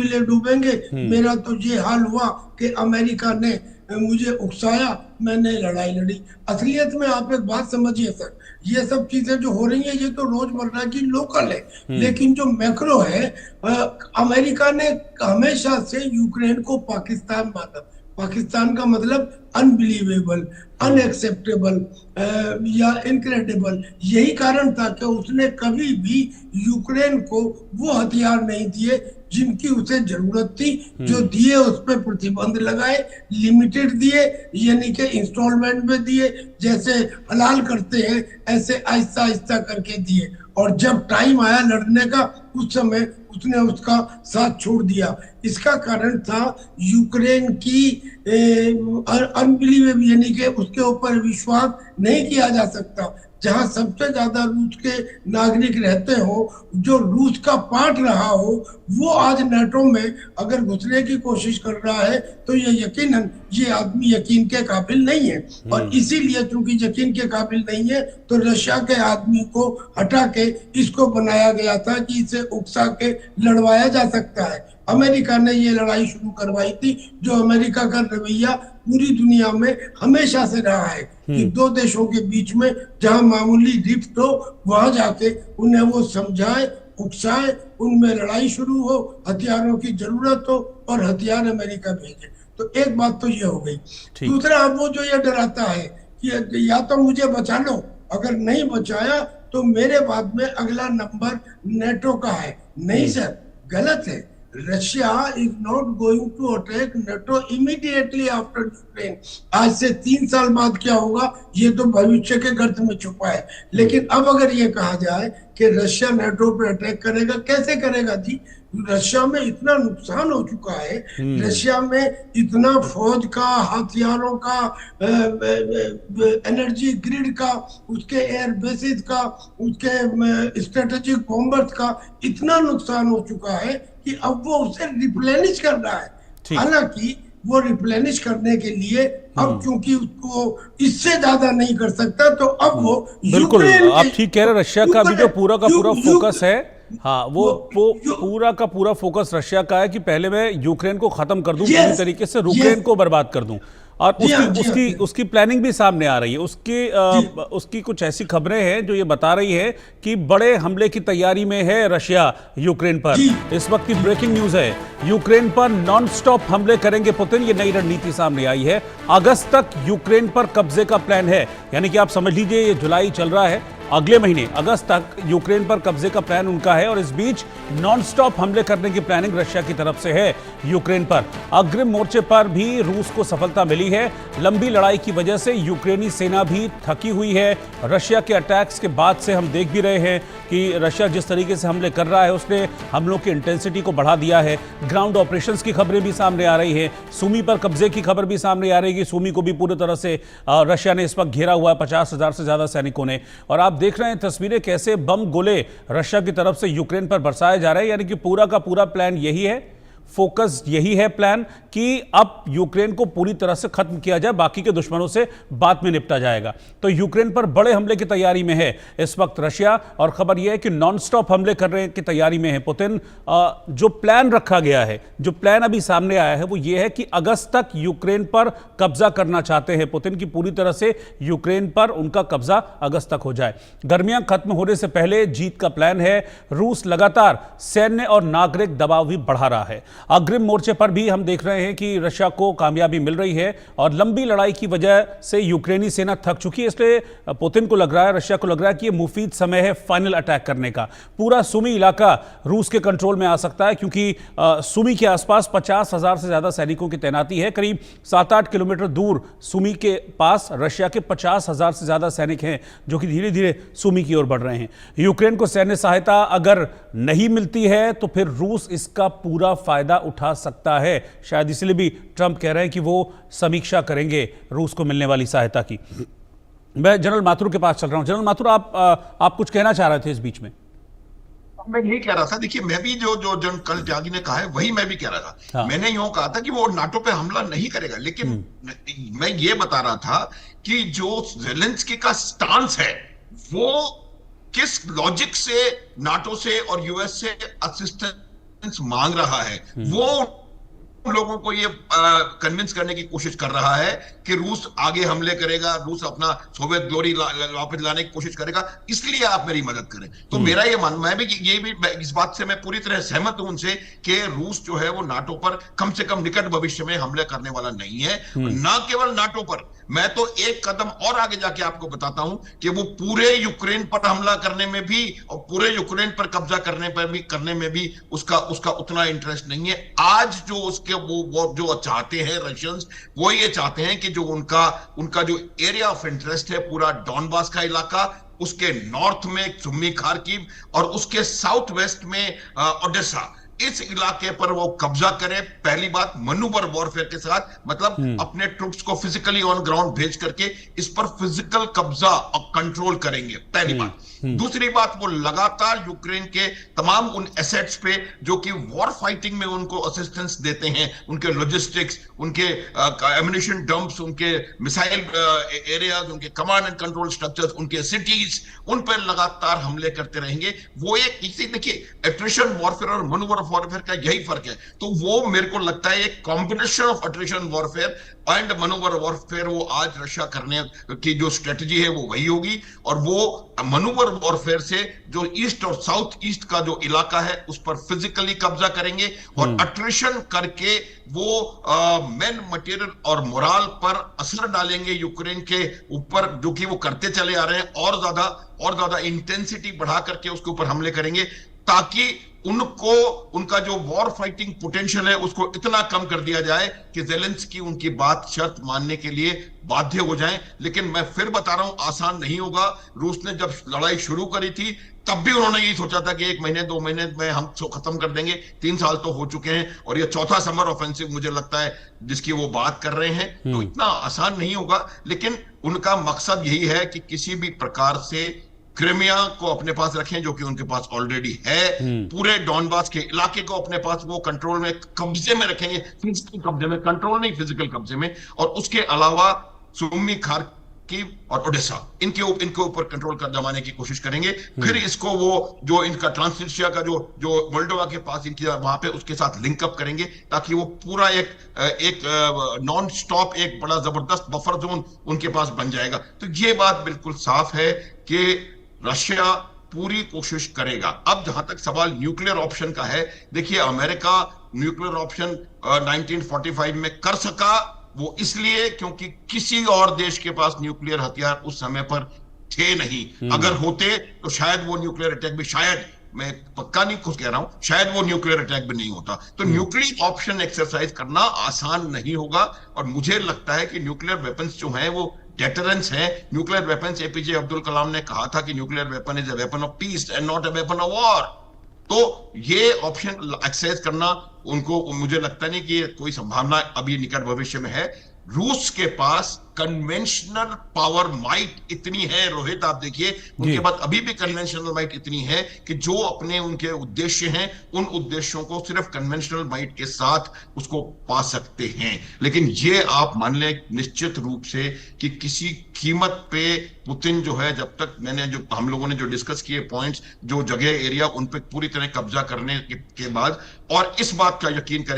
ले डूबेंगे। हम्म। मेरा तो ये हाल हुआ कि अमेरिका ने मुझे उकसाया, मैंने लड़ाई लड़ी। असलियत में आप एक बात समझिए सर, ये सब चीजें जो हो रही है ये तो रोजमर्रा की लोकल है, हम्म। लेकिन जो मैक्रो है, अमेरिका ने हमेशा से यूक्रेन को पाकिस्तान माना। पाकिस्तान का मतलब अनबिलीवेबल, हम्म। अनएक्सेप्टेबल या इनक्रेडिबल। यही कारण था कि उसने कभी भी यूक्रेन को वो हथियार नहीं दिए जिनकी उसे जरूरत थी। जो हम्म। दिए उस पर प्रतिबंध लगाए, लिमिटेड दिए, यानी कि इंस्टॉलमेंट में दिए, जैसे हलाल करते हैं ऐसे आहिस्ता आहिस्ता करके दिए। और जब टाइम आया लड़ने का, उस समय उसने उसका साथ छोड़ दिया। इसका कारण था यूक्रेन की अनबिलीवेबल, यानी कि उसके ऊपर विश्वास नहीं किया जा सकता। जहां सबसे ज्यादा रूस के नागरिक रहते हो, जो रूस का पार्ट रहा हो, वो आज नाटो में अगर घुसने की कोशिश कर रहा है तो ये यकीनन ये आदमी यकीन के काबिल नहीं है। और हम्म। इसीलिए चूंकि यकीन के काबिल नहीं है तो रशिया के आदमी को हटा के इसको बनाया गया था कि इसे उकसा के लड़वाया जा सकता है। अमेरिका ने ये लड़ाई शुरू करवाई थी। जो अमेरिका का रवैया पूरी दुनिया में हमेशा से रहा है कि हम्म। दो देशों के बीच में जहां मामूली रिफ्ट हो वहां जाके उन्हें वो समझाए, उकसाए, उनमें लड़ाई शुरू हो, हथियारों की जरूरत हो और हथियार अमेरिका भेजे। तो एक बात तो ये हो गई। ठीक। दूसरा, अब वो जो ये डराता है कि या तो मुझे बचा लो, अगर नहीं बचाया तो मेरे बाद में अगला नंबर नेटो का है। नहीं हम्म। सर, गलत है। Russia is not going to attack NATO immediately after Ukraine. आज से 3 साल बाद क्या होगा ये तो भविष्य के गर्त में छुपा है। लेकिन अब अगर ये कहा जाए कि रशिया नेटो पे अटैक करेगा, कैसे करेगा जी? रशिया में इतना नुकसान हो चुका है, हम्म। रशिया में इतना फौज का, हथियारों का, एनर्जी ग्रिड का, उसके एयर बेसिस का, उसके स्ट्रेटेजिक बॉम्बर्स का इतना नुकसान हो चुका है कि अब वो उसे रिप्लेनिश कर रहा है। ठीक। हालांकि वो रिप्लेनिश करने के लिए अब हम्म। चूंकि उसको इससे ज्यादा नहीं कर सकता, तो अब वो बिल्कुल यूक्रेन के आप ठीक कह रहे हैं। रशिया का भी जो यूक्रेन पूरा का यू, पूरा यू, फोकस है, हाँ वो वो यू, पूरा का पूरा फोकस रशिया का है कि पहले मैं यूक्रेन को खत्म कर दूं, पूरी यस, तरीके से यस, यूक्रेन को बर्बाद कर दूं। और जी उसकी हाँ, जी हाँ, उसकी जी हाँ, उसकी प्लानिंग भी सामने आ रही है। जी उसकी कुछ ऐसी खबरें हैं जो ये बता रही है कि बड़े हमले की तैयारी में है रशिया यूक्रेन पर। जी इस वक्त की जी ब्रेकिंग न्यूज है, यूक्रेन पर नॉन स्टॉप हमले करेंगे पुतिन। ये नई रणनीति सामने आई है। अगस्त तक यूक्रेन पर कब्जे का प्लान है, यानी कि आप समझ लीजिए ये जुलाई चल रहा है, अगले महीने अगस्त तक यूक्रेन पर कब्जे का प्लान उनका है। और इस बीच नॉन स्टॉप हमले करने की प्लानिंग रशिया की तरफ से है यूक्रेन पर। अग्रिम मोर्चे पर भी रूस को सफलता मिली है। लंबी लड़ाई की वजह से यूक्रेनी सेना भी थकी हुई है। रशिया के अटैक्स के बाद से हम देख भी रहे हैं कि रशिया जिस तरीके से हमले कर रहा है उसने हमलों की इंटेंसिटी को बढ़ा दिया है। ग्राउंड ऑपरेशंस की खबरें भी सामने आ रही है। सुमी पर कब्जे की खबर भी सामने आ रही है कि सुमी को भी पूरी तरह से रशिया ने इस वक्त घेरा हुआ है 50,000 से ज्यादा सैनिकों ने। और आप देख रहे हैं तस्वीरें कैसे बम गोले रशिया की तरफ से यूक्रेन पर बरसाए जा रहे हैं। यानी कि पूरा का पूरा प्लान यही है, फोकस यही है प्लान कि अब यूक्रेन को पूरी तरह से खत्म किया जाए, बाकी के दुश्मनों से बाद में निपटा जाएगा। तो यूक्रेन पर बड़े हमले की तैयारी में है इस वक्त रशिया। और खबर यह है कि नॉनस्टॉप हमले करने की तैयारी में है पुतिन। जो प्लान रखा गया है, जो प्लान अभी सामने आया है वो ये है कि अगस्त तक यूक्रेन पर कब्जा करना चाहते हैं पुतिन की, पूरी तरह से यूक्रेन पर उनका कब्जा अगस्त तक हो जाए। गर्मियां खत्म होने से पहले जीत का प्लान है। रूस लगातार सैन्य और नागरिक दबाव भी बढ़ा रहा है। अग्रिम मोर्चे पर भी हम देख रहे हैं कि रशिया को कामयाबी मिल रही है और लंबी लड़ाई की वजह से यूक्रेनी सेना थक चुकी है। इसलिए पुतिन को लग रहा है, रशिया को लग रहा है कि यह मुफीद समय है फाइनल अटैक करने का। पूरा सुमी इलाका रूस के कंट्रोल में आ सकता है क्योंकि सुमी के आसपास 50,000 से ज्यादा सैनिकों की तैनाती है। करीब 7-8 किलोमीटर दूर सुमी के पास रशिया के 50,000 से ज्यादा सैनिक हैं जो कि धीरे धीरे सुमी की ओर बढ़ रहे हैं। यूक्रेन को सैन्य सहायता अगर नहीं मिलती है तो फिर रूस इसका पूरा फायदा उठा सकता है। शायद इसलिए भी ट्रंप कह रहे हैं कि वो समीक्षा करेंगे रूस को मिलने वाली सहायता की। मैं जनरल माथुर के पास चल रहा हूं। जनरल माथुर, आप कुछ कहना चाह रहे थे इस बीच में? मैं यही कह रहा था, देखिए मैं भी जो कल त्यागी ने कहा है वही मैं भी कह रहा था। हाँ। मैंने यूं कहा था कि वो नाटो पे हमला नहीं करेगा, लेकिन मैं ये बता रहा था कि जो ज़ेलेंस्की का स्टांस है वो किस लॉजिक से नाटो से और यूएस से असिस्टेंस मांग रहा है, वो लोगों को ये कन्विंस करने की कोशिश कर रहा है कि रूस आगे हमले करेगा, रूस अपना सोवियत ग्लोरी वापस लाने की कोशिश करेगा, इसलिए आप मेरी मदद करें। तो मेरा ये मान, मैं भी ये भी इस बात से मैं पूरी तरह सहमत हूं उनसे कि रूस जो है वो नाटो पर कम से कम निकट भविष्य में हमले करने वाला नहीं है। ना केवल नाटो पर, मैं तो एक कदम और आगे जाके आपको बताता हूं कि वो पूरे यूक्रेन पर हमला करने में भी और पूरे यूक्रेन पर कब्जा करने में भी उसका उतना इंटरेस्ट नहीं है। आज जो उसके वो जो चाहते हैं रशियंस, वो ये चाहते हैं कि जो उनका जो एरिया ऑफ इंटरेस्ट है, पूरा डॉनबास का इलाका, उसके नॉर्थ में सुम्मी खार्किव और उसके साउथ वेस्ट में ओडेसा, इस इलाके पर वो कब्जा करें। पहली बात मनूवर वॉरफेयर के साथ, मतलब अपने ट्रूप्स को फिजिकली ऑन ग्राउंड भेज करके इस पर फिजिकल कब्जा और कंट्रोल करेंगे, पहली बात। दूसरी बात, वो लगातार यूक्रेन के तमाम उन एसेट्स पे जो कि वॉर फाइटिंग में उनको असिस्टेंस देते हैं, उनके लॉजिस्टिक्स, उनके एम्युनिशन डंप्स, उनके मिसाइल एरियाज, उनके कमांड एंड कंट्रोल स्ट्रक्चर्स, उनके सिटीज, उन पर लगातार हमले करते रहेंगे। वो एक इसी देखिए, एट्रिशन वॉरफेयर और मनूवर वॉरफेयर का यही फर्क है। तो वो मेरे को लगता है एक combination of attrition warfare and manoeuvre warfare, वो आज रशिया करने की जो स्ट्रेटजी है वो वही होगी। और वो मनूवर वॉरफेयर से जो ईस्ट और साउथ ईस्ट का जो इलाका है उस पर फिजिकली कब्जा करेंगे और अट्रिशन करके वो मेन मटेरियल और मोराल पर असर डालेंगे यूक्रेन के ऊपर, जो कि वो करते चले आ रहे हैं। और ज्यादा इंटेंसिटी बढ़ा करके उसके ऊपर हमले करेंगे, ताकि उनको उनका जो वॉर फाइटिंग पोटेंशियल है उसको इतना कम कर दिया जाए कि ज़ेलेंस्की उनकी बात शर्त मानने के लिए बाध्य हो जाएं। लेकिन मैं फिर बता रहा हूं, आसान नहीं होगा। रूस ने जब लड़ाई शुरू करी थी तब भी उन्होंने यही सोचा था कि 1 महीने 2 महीने में हम खत्म कर देंगे। 3 साल तो हो चुके हैं और ये चौथा समर ऑफेंसिव मुझे लगता है जिसकी वो बात कर रहे हैं। तो इतना आसान नहीं होगा, लेकिन उनका मकसद यही है कि किसी भी प्रकार से क्रिमिया को अपने पास रखें, जो कि उनके पास ऑलरेडी है। पूरे डॉनबास के इलाके को अपने पास वो कंट्रोल में, कब्जे में रखेंगे, फिजिकल कब्जे में, कंट्रोल नहीं फिजिकल कब्जे में। और उसके अलावा सुम्मी खार्किव और ओडेसा, इनके ऊपर कंट्रोल कर जमाने की कोशिश करेंगे। फिर इसको वो जो इनका ट्रांसनिस्ट्रिया का जो मोल्डोवा के पास इनकी वहां पे उसके साथ लिंकअप करेंगे, ताकि वो पूरा एक नॉन स्टॉप एक बड़ा जबरदस्त बफर जोन उनके पास बन जाएगा। तो ये बात बिल्कुल साफ है कि रशिया पूरी कोशिश करेगा। अब जहां तक सवाल न्यूक्लियर ऑप्शन का है, देखिए अमेरिका न्यूक्लियर ऑप्शन 1945 में कर सका, वो इसलिए क्योंकि किसी और देश के पास न्यूक्लियर हथियार उस समय पर थे नहीं। अगर होते तो शायद वो न्यूक्लियर अटैक भी, शायद, मैं पक्का नहीं खुद कह रहा हूं, शायद वो न्यूक्लियर अटैक भी नहीं होता। तो न्यूक्लियर ऑप्शन एक्सरसाइज करना आसान नहीं होगा। और मुझे लगता है कि न्यूक्लियर वेपन्स जो हैं वो डेटरेंस है। Nuclear weapons, APJ Abdul Kalam ने कहा था कि nuclear weapon is a weapon of peace and not a weapon of war. तो ये ऑप्शन एक्सरसाइज करना उनको, मुझे लगता नहीं कि कोई संभावना अभी निकट भविष्य में है। रूस के पास कन्वेंशनल पावर माइट इतनी है, रोहित आप देखिए, उनके पास अभी भी कन्वेंशनल माइट इतनी है कि जो अपने उनके उद्देश्य हैं उन उद्देश्यों को सिर्फ कन्वेंशनल माइट के साथ उसको पा सकते हैं। लेकिन ये आप मान लें निश्चित रूप से कि किसी कीमत पे पुतिन जो है, जब तक हम लोगों ने जो डिस्कस किए पॉइंट्स, जो जगह एरिया, उन पे पूरी तरह कब्जा करने के बाद, और इस बात का यकीन करें